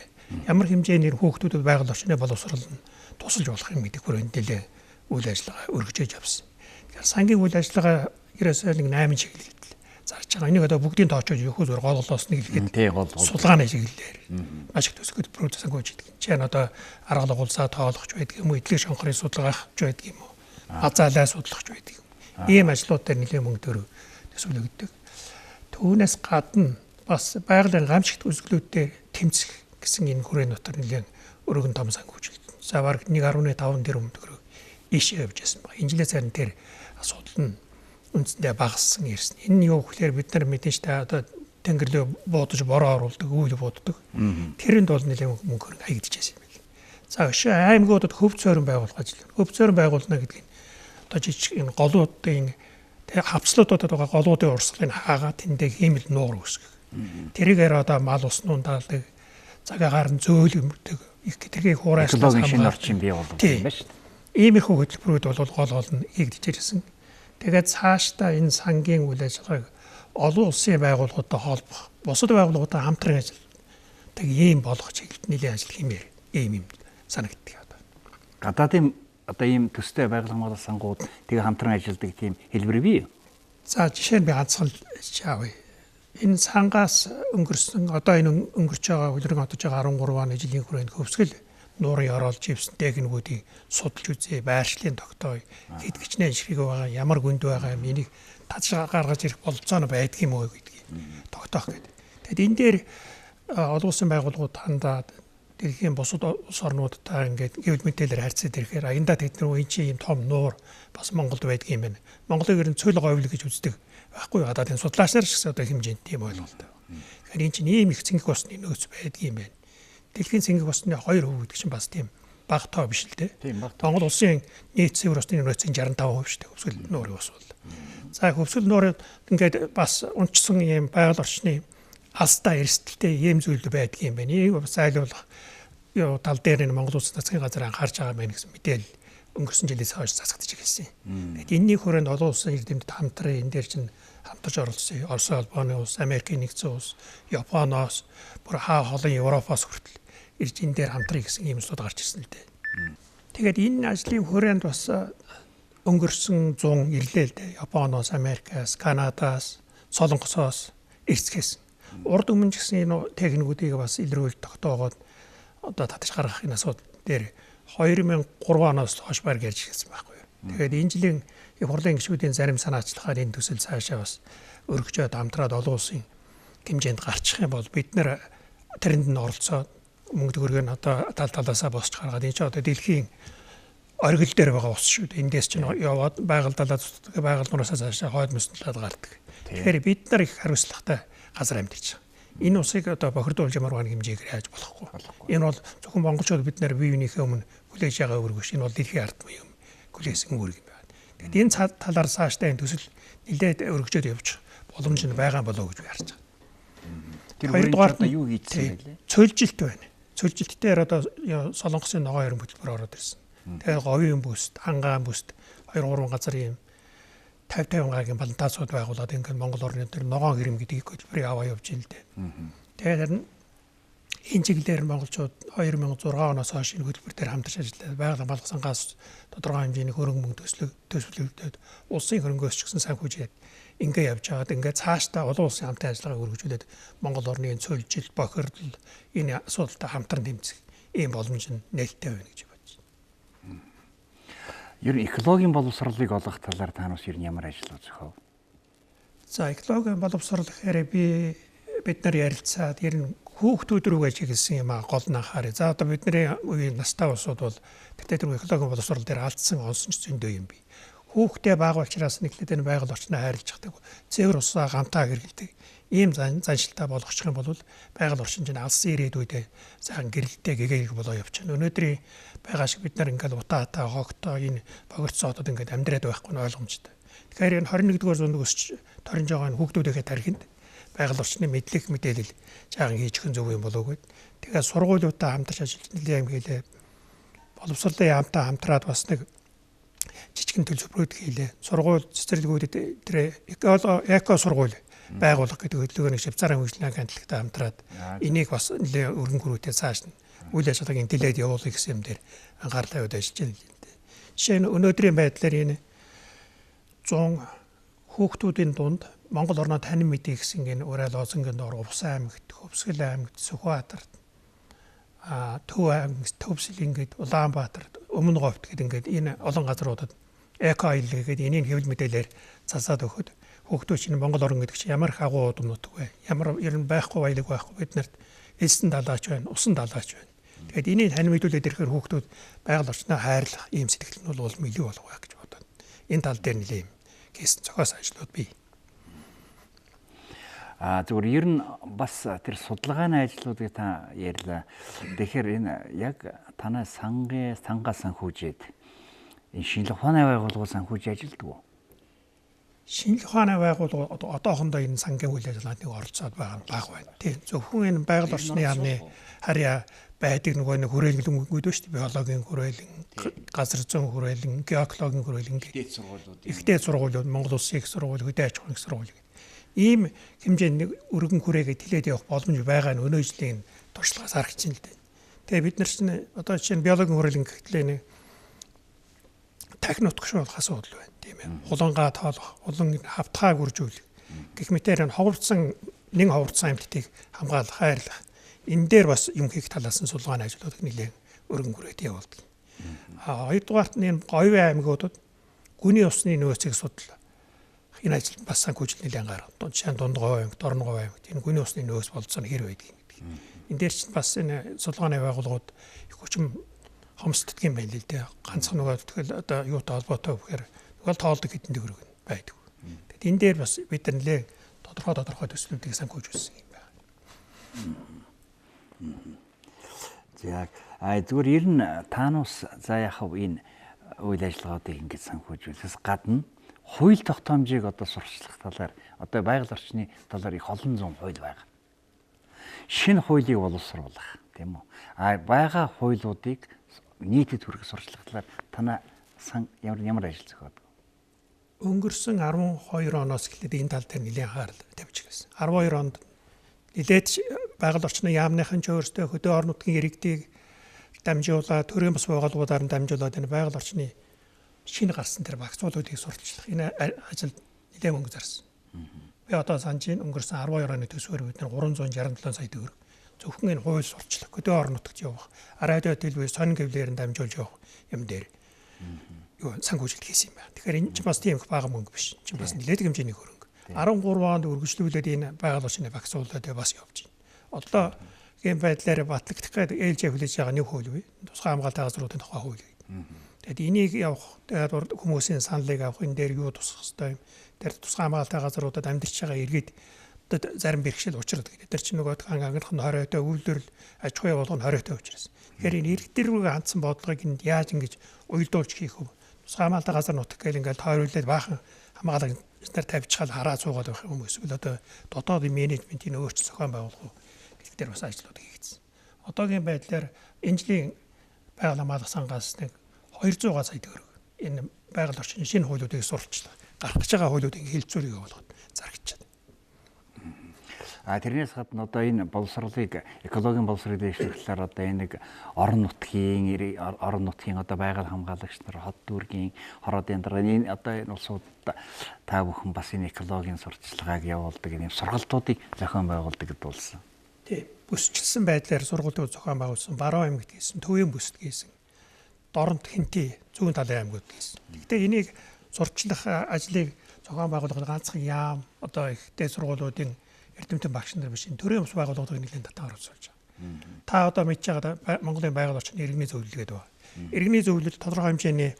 S5: Ямар хэмжээний хүүхдүүдэд байгаль орчны боловсрол нь тусалж болох юм гэдэг хүрээнд нэлээд үйл ажиллагаа өргөжөөж явсан. Тэгэхээр сангийн үйл ажиллагаа ерөөсөө нэг 8 чиглэлд зарж байгаа. Энийг одоо бүгдийн тоочоод явах зүгээр голголоос нэг хэлгээд судалгааны чиглэлээр маш их төсгөд процесс санхүүж идэг. Жишээ нь одоо аргал угуулсаа тоологч байдаг юм уу, эдлэг шонхорын судалгаах байдаг юм уу, азаалаа судлахч байдаг юм. Ийм ажлууд дээр нэлээд мөнгө төгрөг төсвөлөгддөг. Түүнээс гадна бас байгалийн гамшигт үзэгдлүүдээр тэмцэх гэсэн энэ хүрээний дотор нэлээд өргөн том санхүүжилт. За бараг 1.5 тэрбум төгрөг ийшээ явж байсан байна. Энэ жилээс харин тэр асуудал нь үндсэндээ багассан ирсэн. Энэ нь юу гэхээр бид нар мэдээж та одоо тэнгэрлээ буудаж бороо оруулдаг, үйл бууддаг. Тэрэнд бол нэлээд мөнгө хөрөнгө хаягдчихсан юм байна. За өшөө аймагуудад хөв цорын байгуулах ажил. Хөв цорын байгуулна гэдэг нь одоо жижиг энэ голуудын хавцлуудад байгаа голуудын урсгалыг хаагаад тэндээ хиймэл нуур үүсгэх. Тэрийгээр одоо мал уснуун даалдаг, цагаагаар нь зөөлөмөрдөг их гэдгийг хуурайснаас
S1: экологийн шинэ орчин бий болгох юм байна шүү дээ.
S5: Иймэрхүү хөтөлбөрүүд бол гол нь хийгдэж ирсэн. Тэгээд цаашдаа энэ сангийн үйл ажиллагааг олон улсын байгууллагуудтай холбох, бусад байгууллагуудтай хамтран ажилладаг ийм болгох чиглэлд нэлээд ажиллах юм санагддаг одоо.
S1: Гадаадын одоо ийм төстэй байгууллагын сангууд тэгээ хамтран ажилладаг тийм хэлбэр бий.
S5: За жишээ нь би ганцхан авъя. Энэ сангаас өнгөрсөн одоо энэ өнгөрч байгаа хөлрөг одож байгаа 13 оны жилийн хүрээнд хөвсгөл нуурын орол живсэн техникүүдийг судалж үзье, байршлын тогтооё, хэд гिचнээ ширхэг байгаа, ямар гүнд байгаа юм, энийг татж гаргаж ирэх бололцоо нь байдаг юм уу гэдгийг тогтоох гэдэг. Тэгэд энэ дээр олон улсын байгууллагууд хандаад дэлхийн бусад улс орнуудтай ингээд гэвэл мэдээлэлээр харьцаад ирэхээр аяндаа тэд нар энэ чинь юм том нуур бас Монголд байдаг юм байна. Монголыг ер нь цөөл говьлог гэж үздэг байхгүй одоо тийм судлаачнаар ч гэсэн одоо хэмжээнд тийм ойлголттой. Тэгэхээр энэ чинь ийм их цэнгэх усны нөөц байдаг юм байна. Дэлхийн цэнгэх усны 2% гэдэг чинь бас тийм бага тоо биш л дээ. Монгол улсын нийт цэвэр усны нөөцийн 65% шүү дээ. Хөвсгөл нуурын ус бол. За хөвсгөл нуурын ингээд бас унцсан ийм байгаль орчны алстай эрсдэлтэй ийм зүйл байдаг юм байна. Энийг бас айлуулах тал дээр нь Монгол Улсын засгийн газар анхаарч байгаа мэн гэсэн мэдээлэл өнгөрсөн жилээс хойш засагдчих эхэлсэн. Тэгээд энэний хүрээнд олон улсын эрдэмтэд хамтран энэ дээр чинь хамтарч оролцсон. Орос улбооны улс, Америкийн нэгдсэн улс, Японоос, бүр хаа холын Европоос хүртэл ирж энэ дээр хамтрах гэсэн ийм асуудал гарч ирсэн л дээ. Тэгээд энэ ажлын хүрээнд бас өнгөрсөн 100 ирлээ л дээ. Японоос, Америкаас, Канадаас, Солонгосоос ирцгээсэн. Урд өмнө ч гэсэн энэ техникүүдийг бас илрүүлж тогтоогоод одоо татаж гаргах энэ асуудал дээр 2003 оноос хойш баг ярьж ирсэн байхгүй юу. Тэгээд энэ жилийн хурлын гишүүдийн зарим санаачлахаар энэ төсөл цаашаа бас өргөжөөд хамтраад олон улсын хэмжээнд гарчих юм бол бид нэр тэрэнд нь оролцоод мөнгө төгрөгийг нь одоо талаасаа босч гаргаад энэ ч одоо дэлхийн оргил дээр байгаа ус шүү дээ. Эндээс чинь яваад байгаль далаа зүтдэг байгаль нураасаа цаашаа хойд мөснөлөд гардаг. Тэгэхээр бид нар их хариуцлагатай газар амьдарч байгаа. Энэ усыг одоо бохирдуулж ямар ганы хэмжээгээр яаж болохгүй. Энэ бол зөвхөн монголчууд бид нар бие биенийхээ өмнө хүлээж байгаа үүрэгш. Энэ бол дэлхийн ард түмэн юм. Хүлээсэн үүрэг юм байна. Тэгэд энэ талаар цаашдаа энэ төсөл нэлээд өргөжөөд явж боломж нь байгаа болоо гэж би харж байгаа.
S1: Тэр хоёрдугаар нь юу хийсэн бэ?
S5: Цөлжилт байна. Цөлжилтээр одоо Солонгосын ногоон ерөн хөтөлбөр ороод ирсэн. Тэгээд говийн бүст, хангаан бүст 2-3 газар юм 50 гагийн плантацууд байгуулад ингээд Монгол орны дээр ногоон хэрэм гэдгийг хөтөлбөрийг аваа явж ийн л дээ. Тэгээд энэ чиглэлээр монголчууд 2006 оноос хойш энэ хөтөлбөр дээр хамтарч ажиллаад байгаль балах сангаас тодорхой хэмжээний хөрөнгө мөнгө төсвөлөгдөд улсын хөрөнгөөс ч гэсэн санхүүжээд ингээд явж байгаад ингээд цаашдаа олон улсын хамтын ажиллагааг өргөжүүлээд Монгол орны цөлжилт, бохирдол энэ асуудалтай хамтран тэмцэх ийм боломж нь нээлттэй байна гэж бодож байна.
S1: Ер нь экологийн боловсролыг олгох талаар та нас ер нь ямар ажил зохиов?
S5: За экологийн боловсрол гэхээр бид нар ярилцаад ер нь хүүхдүүд рүү ажигласан юм а гол нь анхаарай. За одоо бидний үеийн настай улсууд бол тэр экологийн боловсрол дээр алдсан онсон ч зөндөө юм бий. Хүүхдээ бага учраас нэглээд энэ байгаль орчноо хайрлаж чаддаг. Цэвэр усаа гамтаа хэрэгэлдэг. Ийм заншилтаа болгочих юм бол байгаль орчин чинь алсын ирээдүйдээ сайхан гэрэлтэй гэгээг болоо явчихна. Өнөөдрийн байгаа шиг бид нар ингээд утаатай, хогтой энэ богорцоодод ингээд амьдраад байхгүй нь ойлгомжтой. Тэгэхээр энэ 21-р зуунд өсч торинж байгаа хүүхдүүдийнхээ тархинд байгаль орчны мэдлэг мэдээлэл жаахан хийчих нь зөв юм болов уу гэд. Тэгэхээр сургуулиудаа хамтарч ажиллаж нэлээд юм хийлээ. Боловсролын яамтай хамтраад бас нэг жижигэн төлөвлөрүүд хийлээ. Сургууль цэцэрлэгүүдэд тэр эко сургууль байгуулах гэдэг хөдөлгөөний Швейцарын хөгжлийн хандлагатай хамтраад энийг бас нэлээд өргөн хүрээтэй цааш нь үйл ажиллагааг интеллект явуулах гэсэн юм дээр анхаарлаа тавьж ажиллаж байна. Жишээ нь өнөөдрийн байдлаар энэ 100 хүүхдүүдийн дунд Монгол орноо танин мэдээ гэсэн энэ Урал Озонгийн доор Увсан аймагт, Хөвсгөл аймагт, Сүхбаатарт, Төв аймагт, Төвсөлингэд, Улаанбаатарт, Өмнө Говьт гэдэг ингээд энэ олон газруудад эко аялал гэдэг энийг хэвлэл мэдээлэлээр цацаад өгөхөд хүүхдүүд чинь Монгол орн гэдэг чинь ямар их агуу удамнууд вэ? Ямар ер нь байхгүй баялаг байхгүй бид нарт элсэн далаач байна, усан далаач байна. Тэгэд энийг тань мэдүүлээд ирэхээр хүүхдүүд байгаль орчноо хайрлах ийм сэтгэл нь бол илүү болох байх гэж бодоод. Энэ тал дээр нэлээд хийсэн зохиос ажлууд бий.
S1: Зүгээр ер нь бас тэр судалгааны ажлуудыг та ярьлаа. Тэгэхээр энэ яг танай сангаа санхүүжээд энэ шинжлэх ухааны байгууллага санхүүж ажилладаг уу?
S5: шинжлэх ухааны байгууллага одоохондоо энэ сангийн үйл ажиллагаанд нэг оролцоод байгаа нь бага байна. Тийм зөвхөн энэ байгаль орчны яамны харьяа байдаг нэг хүрээлэнгүүд ба шүү дээ. Биологийн хүрээлэн, газар зүйн хүрээлэн, геологийн хүрээлэн, ихтэй сургуулиуд, Монгол Улсын их сургууль, хөдөө аж ахуйн их сургууль гэдэг. Ийм хэмжээний өргөн хүрээгээ тэлээд явах боломж байгаа нь өнөө жилийн туршлагаас харагдаж байна л дээ. Тэгээ бид нар чинь одоо жишээ нь биологийн хүрээлэн гэхлээр нэг технотх шуулах асуудал байна тийм ээ. Хулангаа тоолох, хулан хавтгаа гүржүүлэх. Гэх мэтээр нь ховорцсон амьтдыг хамгаалах, хайрлах. Энэ дээр бас юм хийх талаас нь судалгааны ажлууд нэлээд өргөн хүрээд явуулдаг. Хоёрдугаарт нь говийн аймагуудад гүний усны нөөцийг судлаа. Энэ ажил бас санхүүжилт нэлээд гаргав. Жишээ нь Дундгой аймаг, Дорногой аймаг энэ гүний усны нөөц болцоо хэр байдаг гэдэг. Энэ дээр чинь бас энэ судалгааны байгууллагууд их хүчин хомсддаг юм байна л дээ. Ганцхан нөгөө тэгэл одоо юутай холбоотой гэхээр нөгөө тоолдог хэдэн төгрөг байдаг. Тэгэд энэ дээр бас бид нар нэлээд тодорхой төслүүдийг санхүүжүүлсэн юм байна.
S1: За зүгээр ер нь таанус за яхав энэ үйл ажиллагаадыг ингэж санхүүжүүлэхээс гадна хууль тогтоомжийг одоо сурчлах талаар одоо байгаль орчны талаар их олон зуун хууль байгаа. Шинэ хуулийг боловсруулах тийм үү? Байгаа хуулиудыг нийтэд хүргэх сурчлах талаар танаа ямар ажил зохиодог?
S5: Өнгөрсөн 12 оноос эхлээд энэ тал дээр нэлээд анхаарал тавьж ирсэн. 12 онд нэлээд байгаль орчны яамныхан ч өөрсдөө хөдөө орон нутгийн иргэдийг дамжуулаад төрийн бас байгууллагуудаар нь дамжуулаад энэ байгаль орчны шинэ гарсан тэр багцуулуудыг сурталчлах энэ ажилд нэлээд мөнгө зарсан. Би одоо санаж байна өнгөрсөн 12 оны төсвөр бид нар 367 сая төгрөг зөвхөн энэ хууль сурчлах, хөдөө орон нутагт явах, радио телевиз сонин гэвлээр нь дамжуулж явах юм дээр санхүүжилт хийсэн юм байна. Тэгэхээр энэ ч бас тийм их бага мөнгө биш. Чи бас нэлээд хэмжээний хөрөнгө. 13 онд үргэлжлүүлээд энэ байгаль орчны багцуулаад бас явж байна. Одоо ийм байдлаар батлагдах гэдэг ээлж хүлээж байгаа нэг хууль бий. Тусгай хамгаалалтын газруудын тухай хууль. Тэгэд энийг явах тэгээд хүмүүсийн саналыг авах энэ дээр юу тусах хэвээр юм. Тэр тусгай хамгаалалтын газруудад амьдарч байгаа иргэд зарим бэрхшээл учраад гэдэг. Тэр чинь нөгөө ангийнх нь 20% үйлдвэрлэл аж ахуй явуулгын 20% учраас. Тэгэхээр энэ иргэд рүүгээ хандсан бодлогыг энд яаж ингэж уялдуулж хийх вэ? Тусгай хамгаалалтын газар нутаг гэл ингээл тойруулээд баахан хамгаалал нар тавьчихал хараа суугаад байх юм эсвэл одоо дотоодын менежментийн өөрчлөлт зохион байгуулах гэх дээр бас ажлууд хийгдсэн. Одоогийн байдлаар энэ жилийн байгаль хамгаалах сангаас нэг 200 сая төгрөг энэ байгаль орчны шинэ хуулиудыг сурчлах, гарах гэж байгаа хуулиудыг хилцүүлэг явуулахад зарагдчихад.
S1: Тэрнээс гадна одоо энэ боловсролыг экологийн боловсролыг дэвшүүлэхээр одоо энэ нэг орон нутгийн одоо байгаль хамгаалагч нар хот дүүргийн хороодын дараа энэ одоо энэ улсууд та бүхэн бас энэ экологийн сурталчилгааг явуулдаг энэ сургалтуудыг зохион байгуулдаг гэдэг болсон.
S5: Тийм. Бүсчилсэн байдлаар сургалтууд зохион байгуулсан. Баруун аймагт хийсэн, Төвийн бүсд хийсэн. Дорнод Хинти зүүн талын аймагуд хийсэн. Гэхдээ энийг сурчлах ажлыг зохион байгуулах ганцхан яам одоо ихтэй сургуулиудын эрдэмтэн багш нар биш. Төрийн ус байгууллагуудыг нэлээд татгаар усуулж байгаа. Та одоо мэдж байгаа Монголын байгаль орчны иргэний зөвлөл гэдэг байна. Иргэний зөвлөлд тодорхой хэмжээний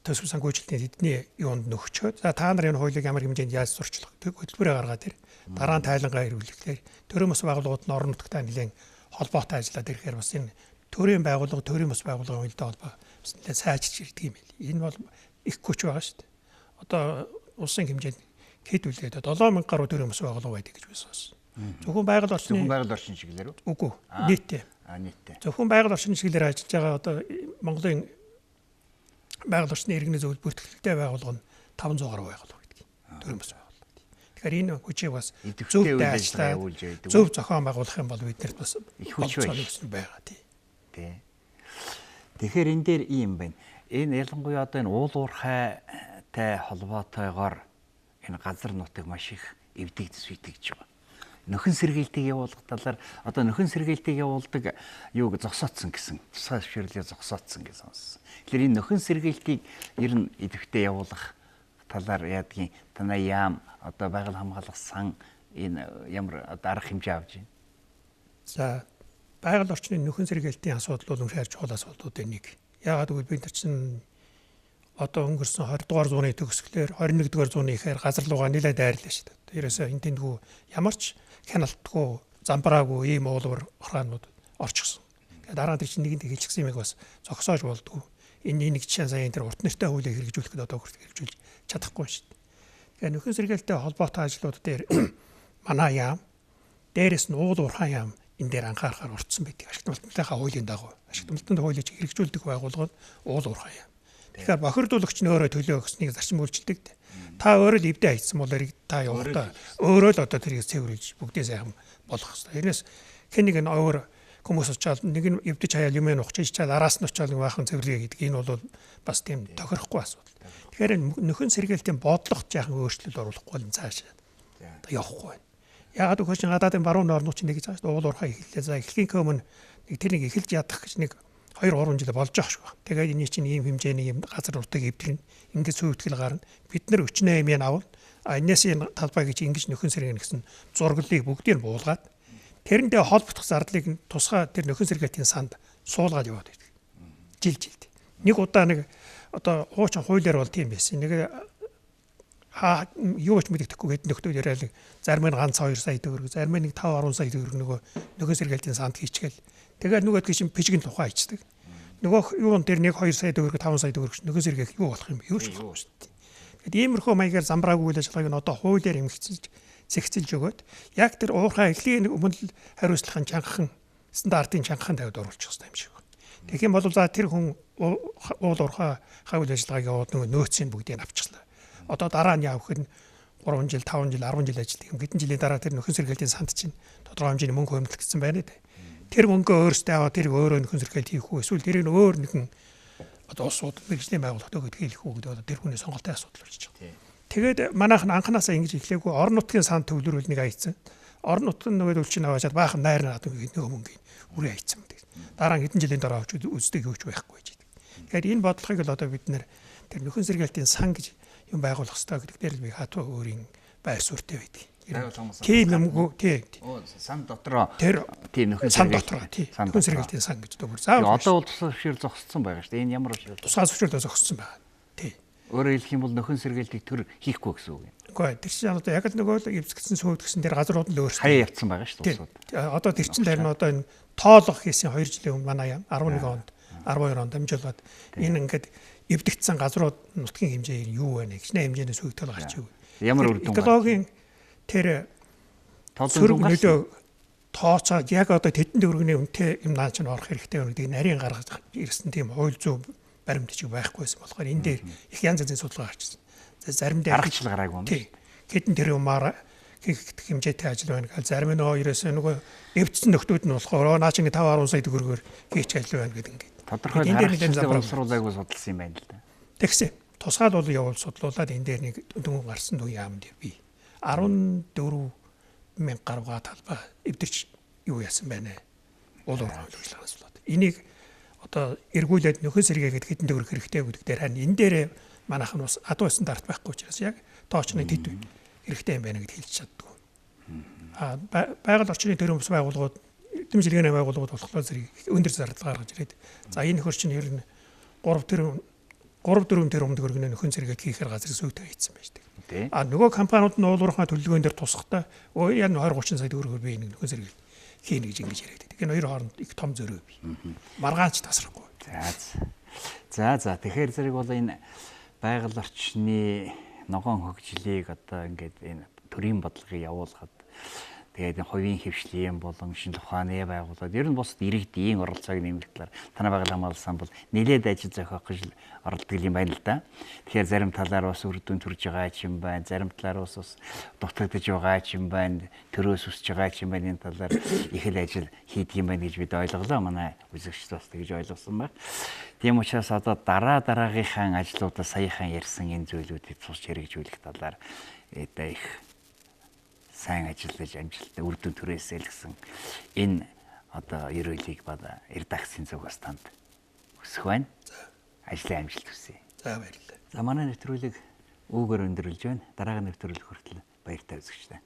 S5: төсөв санхүүжилтийн хэдний юунд нөхчөөд за та нар энэ хуулийг ямар хэмжээнд яаж сурчлах хөтөлбөрөө гаргаад ир дараа нь тайлангаа ирүүлэхээр төрийн ус байгууллагууд нь орон нутгатаа нэлээд холбоотой ажиллаад ирэхээр бас энэ төрийн байгууллага төрийн ус байгууллагын үйлдэл холбоо бас нэлээд сайжирч ирдэг юм байл. Энэ бол их хүч байгаа шүү дээ. Одоо улсын хэмжээнд хэдүүлээд 7000 гаруй төрийн ус байгууллага байдаг гэж байсан. Зөвхөн байгаль орчны
S1: чиглэлээр
S5: үгүй нийтээ.
S1: Нийтээ.
S5: Зөвхөн байгаль орчны чиглэлээр ажиллаж байгаа одоо Монголын байгаль орчны иргэний зөвлөлд бүртгэлтэй байгууллага нь 500 гаруй байгууллага байдаг. Төрийн ус байгууллага. Тэгэхээр энэ хүчийг бас зөв дайчлаа зөв зохион байгуулах юм бол биднэрт бас
S1: их хүч
S5: байгаа
S1: тий. Тэгэхээр энэ дээр ийм байна. Энэ ялангуяа одоо энэ уул уурхайтай холбоотойгоор энэ газар нутаг маш их эвдэгдэж сүйтгэж байгаа. Нөхөн сэргээлтийг явуулах талаар одоо нөхөн сэргээлтийг явуулдаг юуг зогсоодсон гэсэн тусгай зөвшөөрлөөр зогсоодсон гэсэн сонсон. Тэгэхээр энэ нөхөн сэргээлтийг ер нь идэвхтэй явуулах талаар яадгийн танай яам одоо байгаль хамгаалах сан энэ ямар арга хэмжээ авж байна.
S5: За байгаль орчны нөхөн сэргээлтийн асуудал бол үнэхээр чухал асуудлуудын нэг. Яагаад гэвэл бид нар чинь одоо өнгөрсөн 20 дугаар зууны төгсгөлөөр 21 дугаар зууны ихээр газар руугаа нэлээд дайрлаа шүү дээ. Ерөөсөө энэ тэндгүү ямарч хяналтгүй замбраагүй ийм уулуур охраанууд орчихсон. Тэгээд дараа нь чинь нэгэнд хэлчихсэн юмыг бас зогсоож болдгоо. Энэ нэг жишээ сая энэ урт нэртэй хуулийг хэрэгжүүлэхэд одоо хүртэл хэрэгжүүлж чадахгүй шүү дээ. Тэгэхээр нөхөн сэргээлтэй холбоотой ажлууд дээр манай яам, дээрэс нь уул уурхай яам энэ дээр анхаарахаар орцсон байдаг. Ашигт малтынхаа хуулийн дагуу. Ашигт малтын хуулийг хэрэгжүүлдэг байгууллага нь уул уурхай яам. Тэгэхээр бохирдуулагч нь өөрөө төлөө өгснийг зарчим үйлчилдэг. Та өөрөө л эвдээ хийсэн бол та явахдаа өөрөө л одоо тэрийг цэвэрлж бүгдээ сайхан болгох хэрэгтэй. Тэрнээс хэн нэг нь өөр хүмүүс очиад нэг нь эвдэж хаяа юм ухчих чаад араас нь очиад нэг баахан цэвэрлэе гэдэг энэ бол бас тийм тохирохгүй асуудал. Тэгэхээр нөхөн сэргээлтийн бодлого жаахан өөрчлөлт оруулахгүй бол цаашаа явахгүй байна. Яагаад гэвэл гадаадын баруун орнууд чинь нэг зааш уул уурхай эхэллээ. За эхлэхийн өмнө нэг тэр нэг эхэлж ядах гэж нэг 2-3 жил болж байгаа шүү. Тэгээд энэ чинь ийм хэмжээний юм газар нутаг эвдэрнэ. Ингээд сүйтгэл гарна. Бид нар өчнөө юм яавал энэс энэ талбай гэж ингэж нөхөн сэргээн гэсэн зурглалыг бүгдийг буулгаад тэрэндээ холбогдох зардлыг тусгай тэр нөхөн сэргээлийн санд суулгаад яваад байдаг. Жилд. Нэг удаа нэг одоо хуучин хуулиар бол тийм байсан. Нэг юу ч мэддэхгүй хэд нөхдөө яриад зарим нь ганц 2 сая төгрөг, зарим нь 5-10 сая төгрөг нөгөө нөхөн сэргээлийн санд хийчихгээл. Тэгээд нөгөө гişin пижгийн тухай хийдэг. Нөгөө юун дээр 1-2 сая төгрөг, 5 сая төгрөг нөхөн сэргээх юу болох юм бэ? Юу ч болохгүй шүү дээ. Тэгээд иймэрхүү маягаар замбраагүй үйл ажиллагааг нь одоо хуулиар эмгэгцэлж зэгцэлж өгөөд яг тэр уурхай эхлэлийн өмнө л хариуцлагын чангахан стандартын чангахан тавьд оруулчих хэрэгтэй юм шиг байна. Тэгэх юм бол за тэр хүн уул уурхай үйл ажиллагааг яваад нөгөө нөөцийг бүгдийг авчихлаа. Одоо дараа нь явах нь 3 жил, 5 жил, 10 жил ажиллах юм. Хэдэн жилийн дараа тэр нөхөн сэргээлийн санд чинь тодорхой хэмжээний мөнгө хөөмтлөгдсөн байна дээ. Тэр мөнгөө өөрөөсөө аваад тэр өөрөө нөхөн сэргээлт хийх үү? Эсвэл тэрийг өөр нэгэн одоо улс суд мэргэжлийн байгууллагад өгöd хийх үү гэдэг одоо тэр хүний сонголтын асуудал болж байгаа. Тэгээд манайхан анханасаа ингэж эхлэегүй орон нутгийн санд төвлөрүүл нэг айцсан. Орон нутгийн нөгөө өлчин аваачаад баахан найр надад нөгөө мөнгөний үрээ айцсан байдаг. Дараа нь хэдэн жилийн дараа очиж үздэг юуч байхгүй байж байдаг. Тэгэхээр энэ бодлогыг л одоо бид нэр тэр нөхөн сэргээлтийн сан гэж юм байгуулах хэрэгтэй гэдэг дээр л би хатуу өөрийн байр суурьтай байдаг. Тийм юмгүй тий.
S1: Сан дотроо
S5: тийм нөхөн сан дотроо тий. Нөхөн сэргээлтийн сан гэж дөгөр.
S1: Одоо бол тусгай зөвшөөр зогссон байгаа шүү дээ. Энэ ямар зөвшөөр?
S5: Тусгай зөвшөөр зогссон байна. Тий.
S1: Өөрөөр хэлэх юм бол нөхөн сэргээлтийг төр хийхгүй гэсэн үг юм.
S5: Үгүй тэр чинь одоо яг л нөгөө эвсгдсэн сүйд гэсэн тэр газрууд нь өөрсдөө
S1: хаяа явцсан байгаа шүү дээ.
S5: Одоо тэр чинь харин одоо энэ тоолох хийсэн 2 жилийн өмнө манай яам 11 онд 12 онд дамжуулаад энэ ингээд эвдэгдсэн газрууд нутгийн хэмжээ юу байна гэж нэ хэмжээний сүйдэл гарч ив.
S1: Ямар үр дүн
S5: экологийн тэр сөрөг нөлөө тооцоод яг одоо тэдэн төгрөгийн үнэтэй юм наа чинь орох хэрэгтэй байна гэдгийг нарийн гаргаж ирсэн тийм хууль зүйн баримт чиг байхгүйсэн болохоор энэ дээр их янз янзын судалгаа гарчсан. Зарим дээр
S1: аргачлал гараагүй юм.
S5: Тийм. Хэдэн тэр юмар хийх хэмжээтэй ажил байна гэхэл зарим нь ерөөсөө нөгөө эвдсэн нөхдүүд нь болохоор наа чинь 5-10 сая төгрөгөөр хийх ажил байна гэдэг ингээд.
S1: Тодорхой аргачлалыг боловсруулаагүй судалсан юм байна л да.
S5: Тэгсэн. Тусгаал бол явуул судлуулад энэ дээр нэг дүн гарсан дүн яам дээр би 14,000 гаруйгаа талбай эвдэрч юу яасан байна. Уул уурхай ажиллагаанаас болоод. Энийг одоо эргүүлээд нөхөн сэргээгээд хэдэн төгрөг хэрэгтэй гэдэг дээр харин энэ дээр манайхан бас адуу стандарт байхгүй учраас яг тоочны тэд хэрэгтэй юм байна гэдгийг хэлж чаддгүй. Байгаль орчны төрийн бас байгууллагууд эдийн шилгээний байгууллагууд болохоор зэрэг өндөр зардал гаргаж ирээд за энэ нөхөр чинь ер нь 3-4 тэрбум төгрөгийн нөхөн сэргээд хийхээр газрын сүйтэй хийцэн байж таг. Нөгөө компаниуд нь уулуурхай төлөвлөгөөн дээр тусахтаа яг 20-30 сая төгрөгөөр би нэг нөхөн сэргээл хийнэ гэж ингэж яриад. Тэгэхээр хоёр хооронд их том зөрөө бий. Маргаанч тасрахгүй.
S1: За тэгэхээр зэрэг бол энэ байгаль орчны ногоон хөгжлийг одоо ингээд энэ төрийн бодлогыг явуулахад тэгээд хувийн хөвшлийн болон шинжлэх ухааны байгууллагууд ер нь бусад иргэдийн оролцоог нэмэх талаар танай байгаль хамгаалал сан бол нэлээд ажил зохиох гэж оролддог юм байна л да. Тэгэхээр зарим талаар бас үр дүн төрж байгаа юм байна. Зарим талаар бас дутагдж байгаа юм байна. Төрөөс үсэж байгаа юм байна. Энэ талаар их л ажил хийдэг юм байна гэж бид ойлголоо. Манай үзэгчд бас тэгж ойлгосон байна. Тийм учраас одоо дараагийнхаа ажлуудаа саяхан ярьсан энэ зүйлүүдийг цус хэрэгжүүлэх талаар их сайн ажиллаж амжилттай үр дүн түрээсэй л гэсэн энэ одоо ерөөлийг бада редакцийн зүгээс танд өсөх байна. Ажлын амжилт хүсье.
S5: За баярлалаа.
S1: За манай нэвтрүүлэг үүгээр өндөрлөж байна. Дараагийн нэвтрүүлэг хүртэл баяртай үзэгчдээ.